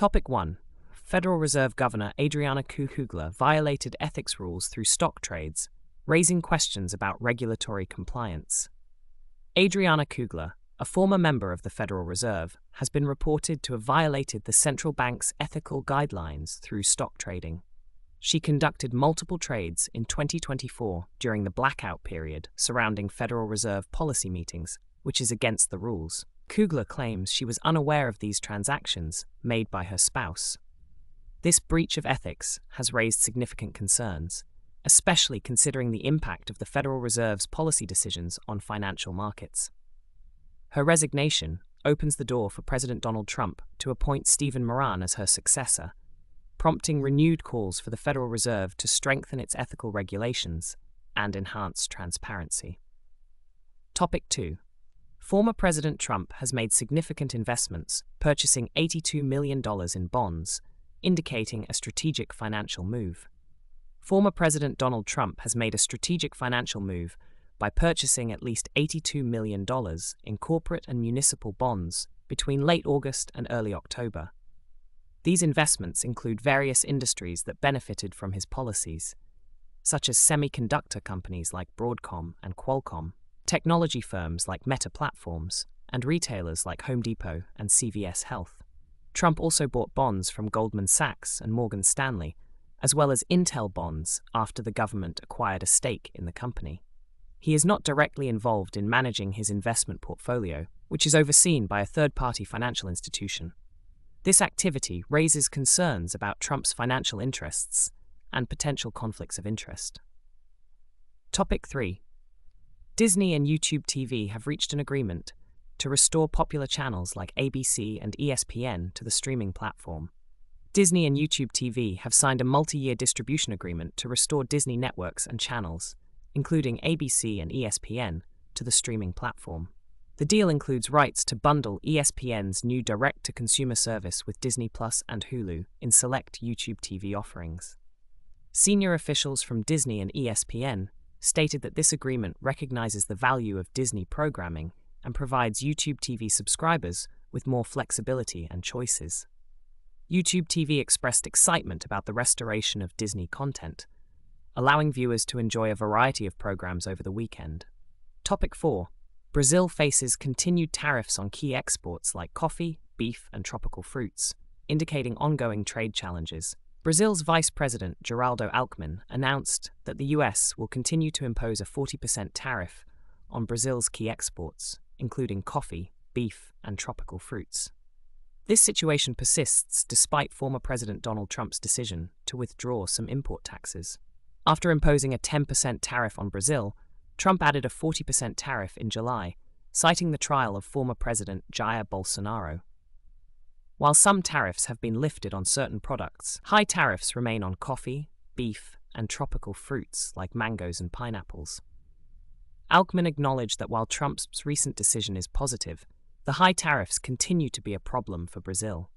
Topic 1. Federal Reserve Governor Adriana Kugler violated ethics rules through stock trades, raising questions about regulatory compliance. Adriana Kugler, a former member of the Federal Reserve, has been reported to have violated the central bank's ethical guidelines through stock trading. She conducted multiple trades in 2024 during the blackout period surrounding Federal Reserve policy meetings, which is against the rules. Kugler claims she was unaware of these transactions made by her spouse. This breach of ethics has raised significant concerns, especially considering the impact of the Federal Reserve's policy decisions on financial markets. Her resignation opens the door for President Donald Trump to appoint Stephen Moran as her successor, prompting renewed calls for the Federal Reserve to strengthen its ethical regulations and enhance transparency. Topic 2. Former President Trump has made significant investments, purchasing $82 million in bonds, indicating a strategic financial move. Former President Donald Trump has made a strategic financial move by purchasing at least $82 million in corporate and municipal bonds between late August and early October. These investments include various industries that benefited from his policies, such as semiconductor companies like Broadcom and Qualcomm, technology firms like Meta Platforms, and retailers like Home Depot and CVS Health. Trump also bought bonds from Goldman Sachs and Morgan Stanley, as well as Intel bonds after the government acquired a stake in the company. He is not directly involved in managing his investment portfolio, which is overseen by a third-party financial institution. This activity raises concerns about Trump's financial interests and potential conflicts of interest. Topic 3. Disney and YouTube TV have reached an agreement to restore popular channels like ABC and ESPN to the streaming platform. Disney and YouTube TV have signed a multi-year distribution agreement to restore Disney networks and channels, including ABC and ESPN, to the streaming platform. The deal includes rights to bundle ESPN's new direct-to-consumer service with Disney Plus and Hulu in select YouTube TV offerings. Senior officials from Disney and ESPN stated that this agreement recognizes the value of Disney programming and provides YouTube TV subscribers with more flexibility and choices. YouTube TV expressed excitement about the restoration of Disney content, allowing viewers to enjoy a variety of programs over the weekend. Topic 4. Brazil faces continued tariffs on key exports like coffee, beef, and tropical fruits, indicating ongoing trade challenges. Brazil's Vice President Geraldo Alckmin announced that the U.S. will continue to impose a 40% tariff on Brazil's key exports, including coffee, beef, and tropical fruits. This situation persists despite former President Donald Trump's decision to withdraw some import taxes. After imposing a 10% tariff on Brazil, Trump added a 40% tariff in July, citing the trial of former President Jair Bolsonaro. While some tariffs have been lifted on certain products, high tariffs remain on coffee, beef, and tropical fruits like mangoes and pineapples. Alckmin acknowledged that while Trump's recent decision is positive, the high tariffs continue to be a problem for Brazil.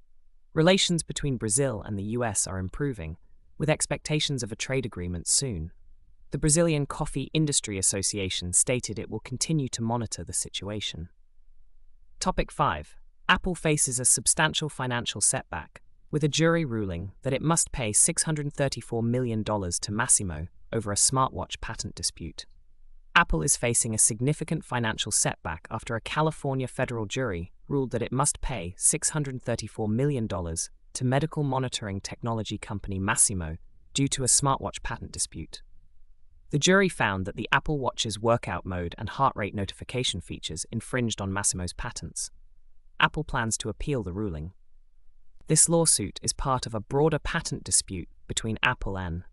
Relations between Brazil and the U.S. are improving, with expectations of a trade agreement soon. The Brazilian Coffee Industry Association stated it will continue to monitor the situation. Topic 5. Apple faces a substantial financial setback, with a jury ruling that it must pay $634 million to Massimo over a smartwatch patent dispute. Apple is facing a significant financial setback after a California federal jury ruled that it must pay $634 million to medical monitoring technology company Massimo due to a smartwatch patent dispute. The jury found that the Apple Watch's workout mode and heart rate notification features infringed on Massimo's patents. Apple plans to appeal the ruling. This lawsuit is part of a broader patent dispute between Apple and